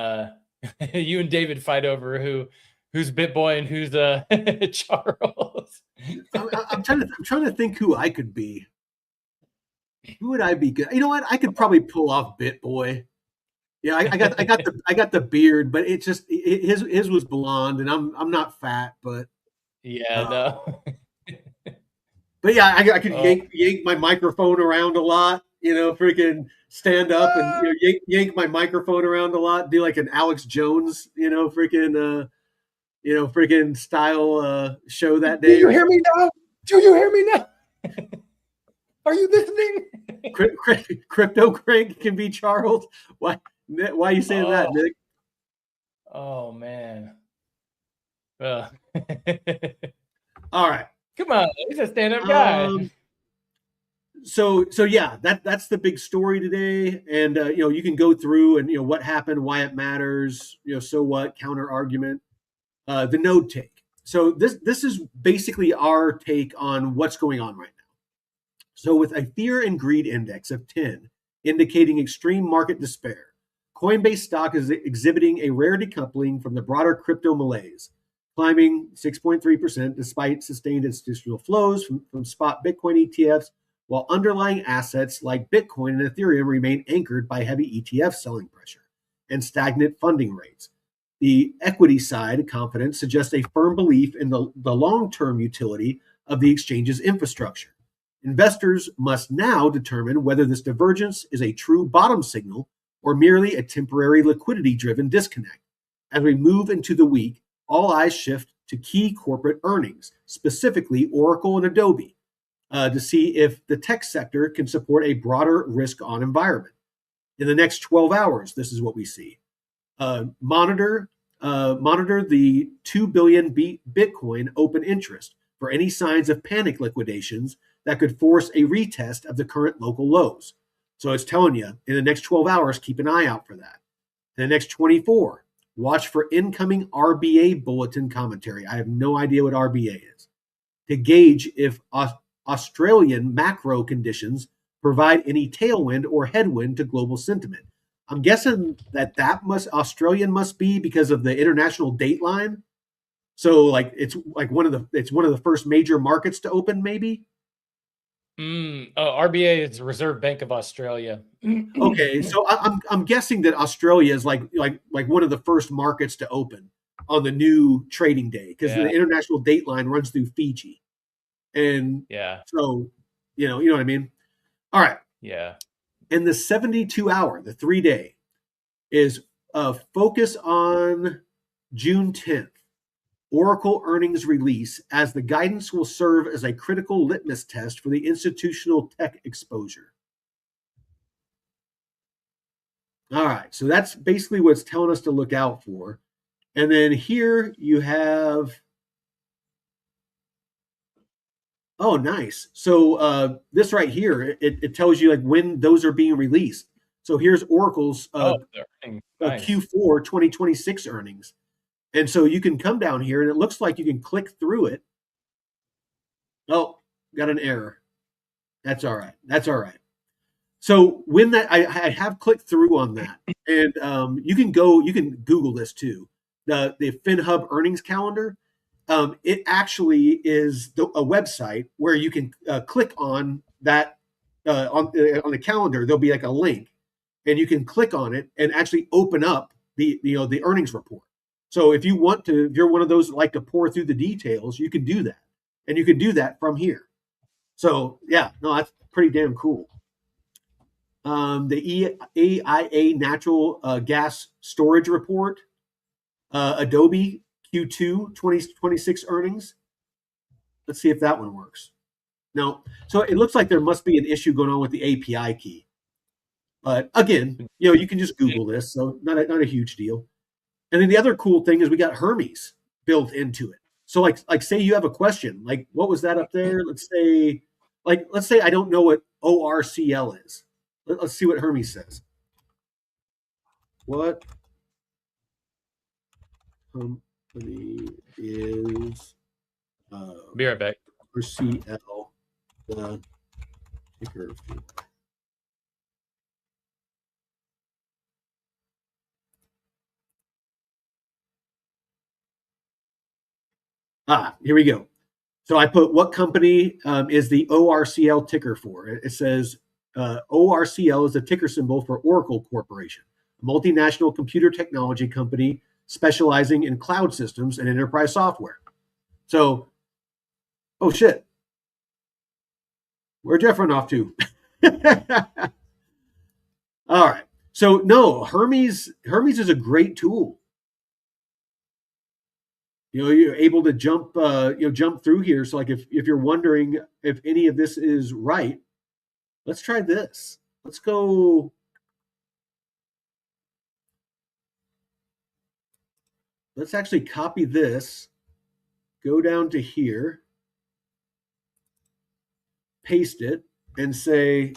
you and David fight over who's BitBoy and who's Charles. I'm trying to think who I could be. Who would I be good? You know what? I could probably pull off BitBoy. Yeah, I got the beard, but it's just his was blonde, and I'm not fat, but yeah, no. But yeah, I could yank my microphone around a lot, freaking stand up and yank my microphone around a lot, be like an Alex Jones, freaking style show that day. Do you hear me now? Do you hear me now? Are you listening? Crypto Crank can be Charles. Why are you saying that, Nick? Oh man. All right. Come on, he's a stand-up guy. So yeah, that's the big story today, and you can go through and what happened, why it matters, so what, counter argument, the node take. So this is basically our take on what's going on right now. So with a fear and greed index of 10, indicating extreme market despair, Coinbase stock is exhibiting a rare decoupling from the broader crypto malaise, climbing 6.3% despite sustained institutional flows from spot Bitcoin ETFs, while underlying assets like Bitcoin and Ethereum remain anchored by heavy ETF selling pressure and stagnant funding rates. The equity side confidence suggests a firm belief in the long-term utility of the exchange's infrastructure. Investors must now determine whether this divergence is a true bottom signal or merely a temporary liquidity-driven disconnect. As we move into the week, all eyes shift to key corporate earnings, specifically Oracle and Adobe, to see if the tech sector can support a broader risk-on environment. In the next 12 hours, this is what we see. Monitor the 2 billion Bitcoin open interest for any signs of panic liquidations that could force a retest of the current local lows. So it's telling you, in the next 12 hours, keep an eye out for that. In the next 24, watch for incoming RBA bulletin commentary. I have no idea what RBA is. To gauge if Australian macro conditions provide any tailwind or headwind to global sentiment. I'm guessing that Australian must be because of the international dateline. So like it's one of the first major markets to open, maybe. RBA is the Reserve Bank of Australia. Okay, so I'm guessing that Australia is like one of the first markets to open on the new trading day because the international dateline runs through Fiji, and so you know what I mean. All right, and the 72-hour, the 3-day, is focus on June 10th. Oracle earnings release, as the guidance will serve as a critical litmus test for the institutional tech exposure. All right, so that's basically what it's telling us to look out for. And then here you have, oh, nice. So this right here, it tells you like when those are being released. So here's Oracle's Q4 2026 earnings. And so you can come down here and it looks like you can click through it. Oh, got an error. That's all right. That's all right. So when that I have clicked through on that, and you can Google this too. The FinHub earnings calendar. It actually is a website where you can click on that on the calendar. There'll be like a link, and you can click on it and actually open up the earnings report. So if you're one of those that like to pour through the details, you can do that, and you can do that from here. So yeah, no, that's pretty damn cool. The AIA natural gas storage report, Adobe Q2 2026 earnings. Let's see if that one works. No, so it looks like there must be an issue going on with the API key. But again, you can just Google this, so not a huge deal. And then the other cool thing is we got Hermes built into it. So like say you have a question, like what was that up there? Let's say I don't know what ORCL is. Let's see what Hermes says. What company is Be right back. ORCL, the ticker for? Here we go. So I put what company is the ORCL ticker for? It says ORCL is the ticker symbol for Oracle Corporation, a multinational computer technology company specializing in cloud systems and enterprise software. So, oh shit, where'd Jeff run off to? All right. So no, Hermes is a great tool. You're able to jump through here. So like if you're wondering if any of this is right, let's try this. Let's go. Let's actually copy this, go down to here, paste it, and say,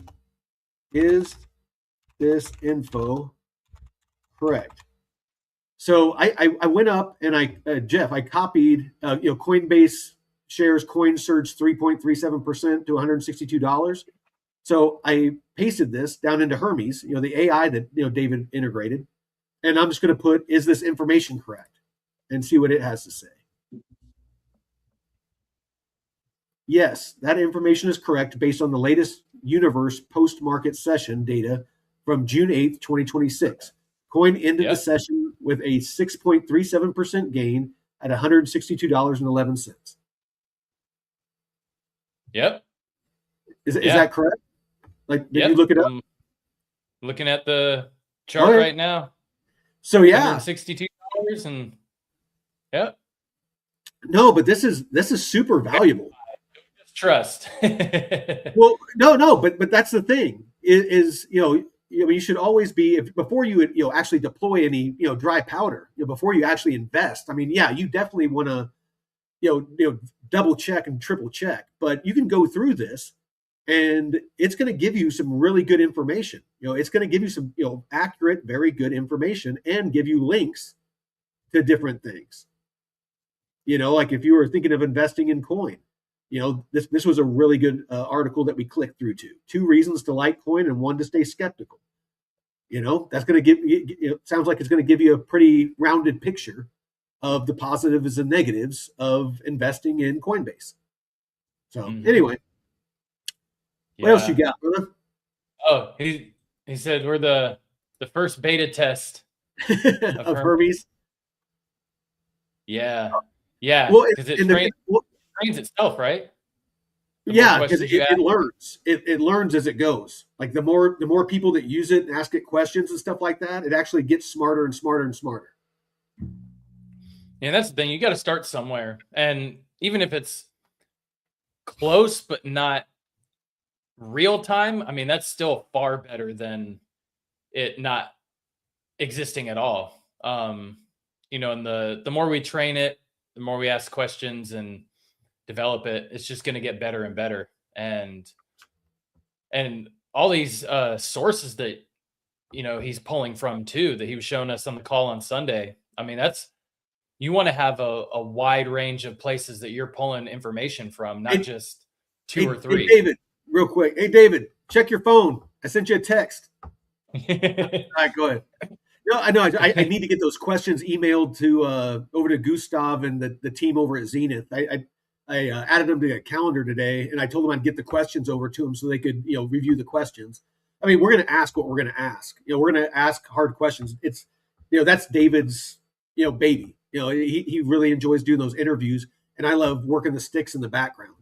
is this info correct? So I went up and Jeff, I copied, Coinbase shares coin surged 3.37% to $162. So I pasted this down into Hermes, the AI that David integrated, and I'm just going to put, is this information correct, and see what it has to say. Yes, that information is correct based on the latest Universe post-market session data from June 8th, 2026. Coin ended the session with a 6.37% gain at $162.11. Yep. Is that correct? Like, did you look it up? I'm looking at the chart right now. So yeah, $162 and No, but this is super valuable. Trust. Well, no, but that's the thing is you should always be, before you actually deploy any dry powder, before you actually invest. I mean, yeah, you definitely want to double check and triple check, but you can go through this, and it's going to give you some really good information. It's going to give you some accurate, very good information, and give you links to different things. Like if you were thinking of investing in coin. This was a really good article that we clicked through to. 2 reasons to like coin and 1 to stay skeptical. That's going to give you, sounds like it's going to give you a pretty rounded picture of the positives and negatives of investing in Coinbase. So anyway, what else you got, brother? Oh, he said we're the first beta test of Hermes. Yeah. Yeah. Well, because it trains itself, right? Yeah, because it learns. It learns as it goes. Like the more people that use it and ask it questions and stuff like that, it actually gets smarter and smarter and smarter. Yeah, that's the thing. You got to start somewhere, and even if it's close but not real time, I mean that's still far better than it not existing at all. And the more we train it, the more we ask questions and develop it, it's just going to get better and better. And all these sources that he's pulling from too, that he was showing us on the call on Sunday. I mean, you want to have a wide range of places that you're pulling information from, not just 2 or 3. David, real quick. Hey, David, check your phone. I sent you a text. All right, go ahead. No, I know. I need to get those questions emailed to over to Gustav and the team over at Zenith. I added them to a calendar today, and I told them I'd get the questions over to them so they could review the questions. I mean, we're going to ask what we're going to ask. We're going to ask hard questions. It's that's David's baby. He really enjoys doing those interviews, and I love working the sticks in the background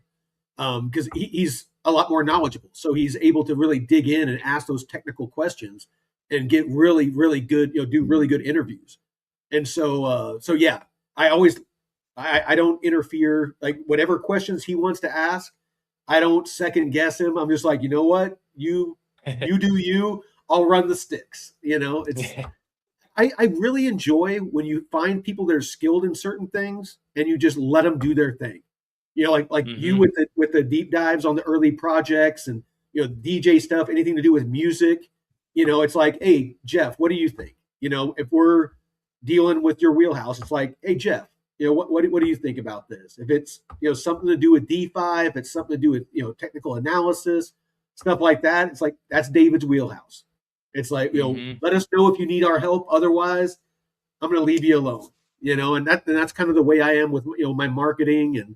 because he's a lot more knowledgeable. So he's able to really dig in and ask those technical questions and get really, really good, do really good interviews. And so yeah, I don't interfere. Like whatever questions he wants to ask, I don't second guess him. I'm just like, you know what, you do you. I'll run the sticks. I really enjoy when you find people that are skilled in certain things and you just let them do their thing. Like you with the deep dives on the early projects and DJ stuff, anything to do with music. It's like, hey, Jeff, what do you think? If we're dealing with your wheelhouse, it's like, hey, Jeff, what do you think about this? If it's something to do with DeFi, if it's something to do with technical analysis, stuff like that, it's like that's David's wheelhouse. It's like let us know if you need our help. Otherwise, I'm going to leave you alone. And that's kind of the way I am with my marketing and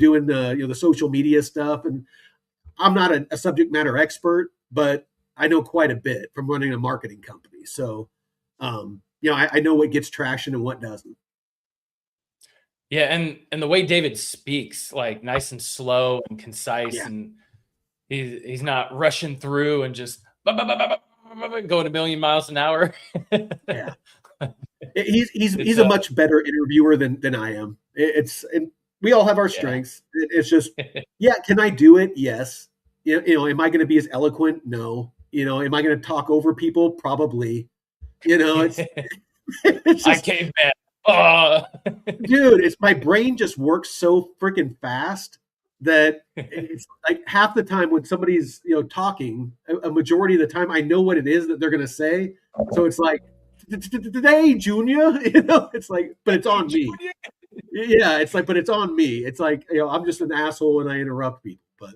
doing the social media stuff. And I'm not a subject matter expert, but I know quite a bit from running a marketing company. So, I know what gets traction and what doesn't. Yeah, and the way David speaks, like nice and slow and concise, and he's not rushing through and just going a million miles an hour. Yeah, he's a much better interviewer than I am. And we all have our strengths. It's just, can I do it? Yes. Am I going to be as eloquent? No. Am I going to talk over people? Probably. It's just, I came back. Dude, it's my brain just works so freaking fast that it's like half the time when somebody's talking, a majority of the time I know what it is that they're going to say. So it's like, today, Junior, it's like, but it's on me. Yeah, it's like, but it's on me. It's like, I'm just an asshole and I interrupt people, but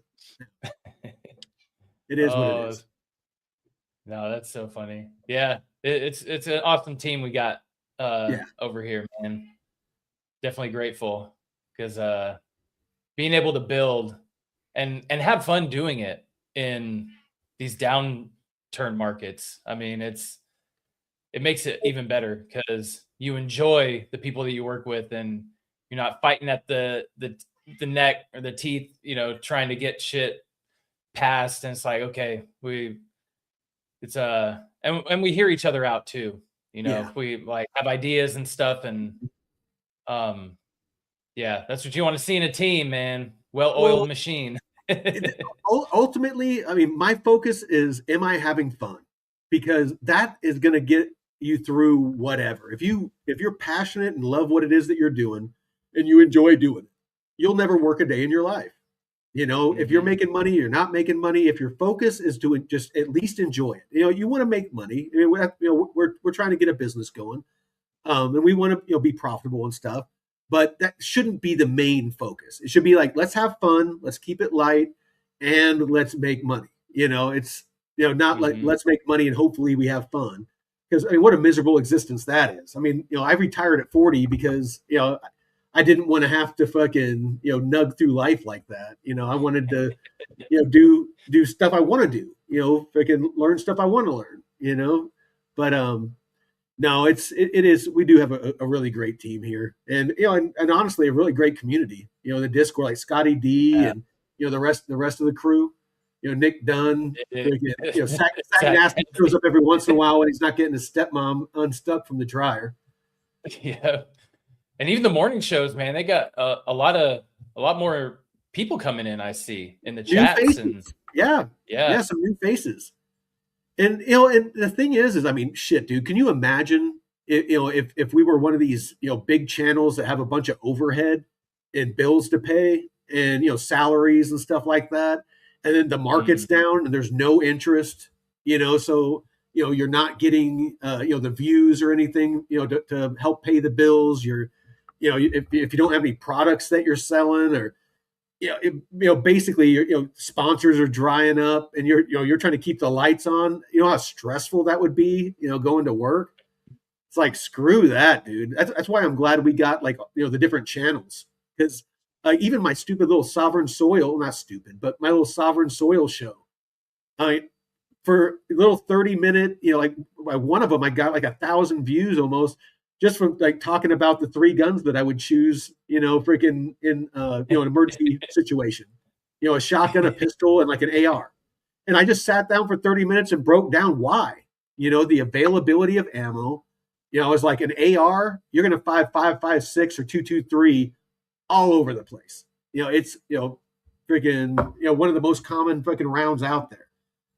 it is what it is. No, that's so funny. Yeah, it's an awesome team we got over here, man. Definitely grateful because being able to build and have fun doing it in these downturn markets. I mean, it makes it even better because you enjoy the people that you work with and you're not fighting at the neck or the teeth, trying to get shit passed. And it's like, okay, and we hear each other out too. If we like have ideas and stuff, and that's what you want to see in a team, man. Well-oiled machine. Ultimately, I mean, my focus is, am I having fun? Because that is going to get you through whatever. If you're passionate and love what it is that you're doing and you enjoy doing it, you'll never work a day in your life. If you're making money, you're not making money. If your focus is to just at least enjoy it, you want to make money. I mean, we're trying to get a business going, and we want to be profitable and stuff. But that shouldn't be the main focus. It should be like, let's have fun, let's keep it light, and let's make money. It's not like let's make money and hopefully we have fun. Because I mean, what a miserable existence that is. I mean, I retired at 40 because I didn't want to have to fucking nug through life like that. I wanted to do stuff I want to do. Freaking learn stuff I want to learn. But no, it is. We do have a really great team here, and and honestly, a really great community. The Discord, like Scotty D, and the rest of the crew. Nick Dunn. Sack Nasty shows up every once in a while when he's not getting his stepmom unstuck from the dryer. Yeah, and even the morning shows, man, they got a lot more people coming in. I see in the chats, and some new faces. And and the thing is I mean, shit, dude, can you imagine if we were one of these big channels that have a bunch of overhead and bills to pay and salaries and stuff like that, and then the market's down and there's no interest, so you're not getting the views or anything to help pay the bills. You're if you don't have any products that you're selling, or basically, sponsors are drying up, and you're trying to keep the lights on. You know how stressful that would be. Going to work. It's like screw that, dude. That's why I'm glad we got like the different channels because even my stupid little Sovereign Soil, not stupid, but my little Sovereign Soil show. I for a little 30-minute, like one of them, I got like 1,000 views almost just from like talking about the three guns that I would choose, freaking in, an emergency situation, a shotgun, a pistol, and like an AR. And I just sat down for 30 minutes and broke down why, the availability of ammo. I was like an AR, you're going to 5.556 or 2.23 all over the place. It's, freaking, one of the most common freaking rounds out there.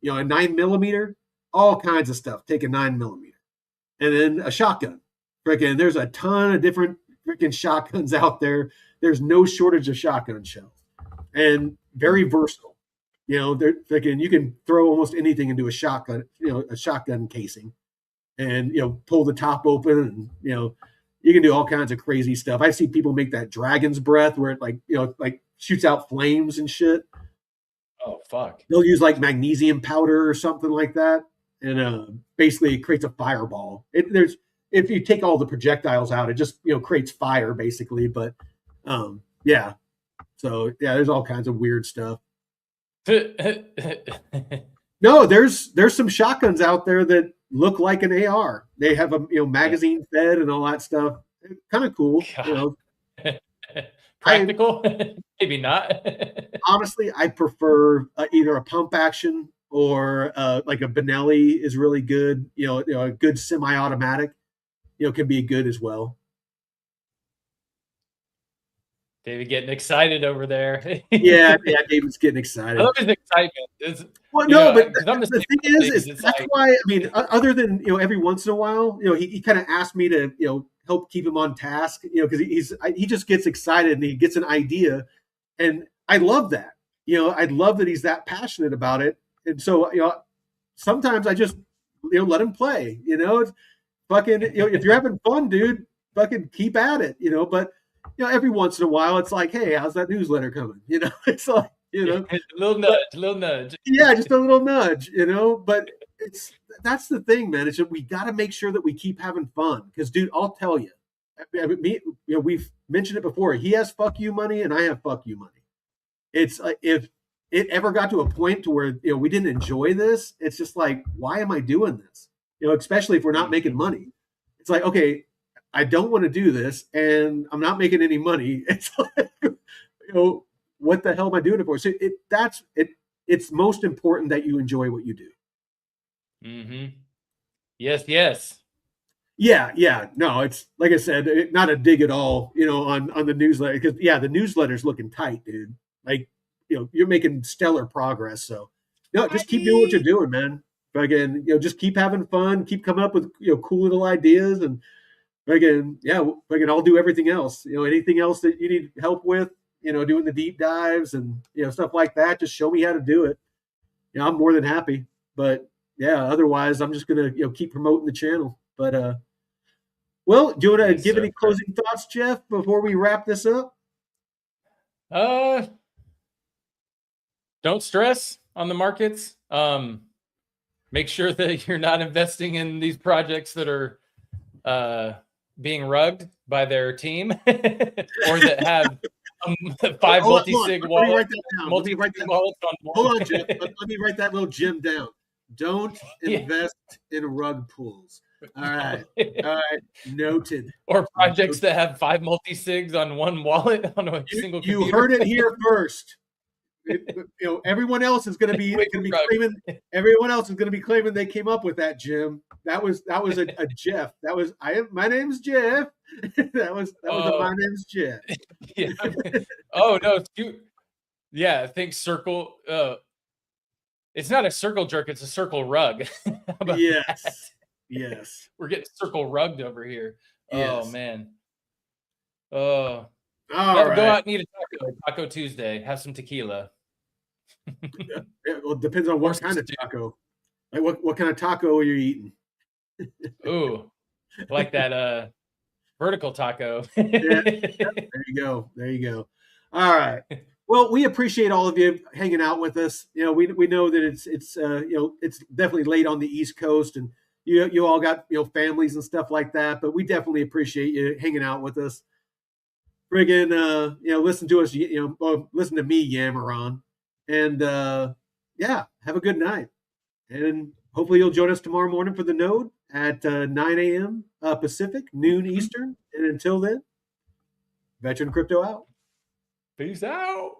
A 9mm, all kinds of stuff. Take a 9mm, and then a shotgun. Freaking, there's a ton of different freaking shotguns out there. There's no shortage of shotgun shells, and very versatile. They're freaking. You can throw almost anything into a shotgun. A shotgun casing, and pull the top open, and you can do all kinds of crazy stuff. I see people make that dragon's breath where it like shoots out flames and shit. Oh fuck! They'll use like magnesium powder or something like that, and basically it creates a fireball. If you take all the projectiles out, it just creates fire basically. But yeah, so yeah, there's all kinds of weird stuff. No, there's some shotguns out there that look like an AR. They have a magazine fed and all that stuff. Kind of cool. Practical? Maybe not. Honestly, I prefer either a pump action or like a Benelli is really good. A good semi-automatic, can be good as well. David getting excited over there. yeah, David's getting excited. I love his excitement. Well, no, but the thing is that's like, why. I mean, other than every once in a while, he kind of asked me to help keep him on task, because he just gets excited and he gets an idea, and I love that. I love that he's that passionate about it, and so sometimes I just let him play. It's fucking if you're having fun, dude, fucking keep at it. But every once in a while, it's like, hey, how's that newsletter coming? It's like. A little nudge. Yeah, just a little nudge, but that's the thing, man. It's we got to make sure that we keep having fun. Because, dude, I'll tell you, we've mentioned it before. He has fuck you money, and I have fuck you money. It's if it ever got to a point to where we didn't enjoy this, it's just like, why am I doing this? Especially if we're not making money. It's like, okay, I don't want to do this, and I'm not making any money. It's like, what the hell am I doing it for? So it's most important that you enjoy what you do. Mm-hmm. Yes. Yeah. No, it's like I said, not a dig at all, on the newsletter, because the newsletter's looking tight, dude. Like, you're making stellar progress. So no, just keep doing what you're doing, man. But again, just keep having fun, keep coming up with cool little ideas, and again, I'll do everything else. Anything else that you need help with, doing the deep dives and stuff like that, just show me how to do it. I'm more than happy. But yeah, otherwise I'm just gonna keep promoting the channel. But well, do you want to give any closing thoughts, Jeff, before we wrap this up? Don't stress on the markets. Make sure that you're not investing in these projects that are being rugged by their team or that have 5 multi-sig wallets. Hold on, Jeff. Let me write that little gem down. Don't invest in rug pools. All right. Noted. Or projects that have 5 multi-sigs on one wallet on a single computer. You heard it here first. Everyone else is going to be claiming. Everyone else is going to be claiming they came up with that, Jim. That was a Jeff. My name's Jeff. that was my name's Jeff. Yeah. Oh no, yeah. I think circle. It's not a circle jerk. It's a circle rug. Yes. We're getting circle rugged over here. Yes. Oh man. Oh. Go out and eat a Taco Tuesday. Have some tequila. Well, it depends on what kind of taco. Like what kind of taco are you eating? Ooh, like that vertical taco. Yeah, there you go. All right. Well, we appreciate all of you hanging out with us. We know that it's definitely late on the East Coast, and you all got families and stuff like that. But we definitely appreciate you hanging out with us. Friggin', listen to us. Listen to me yammer on, and yeah, have a good night. And hopefully you'll join us tomorrow morning for the node at 9 a.m. Pacific, noon Eastern. And until then, Veteran Crypto out. Peace out.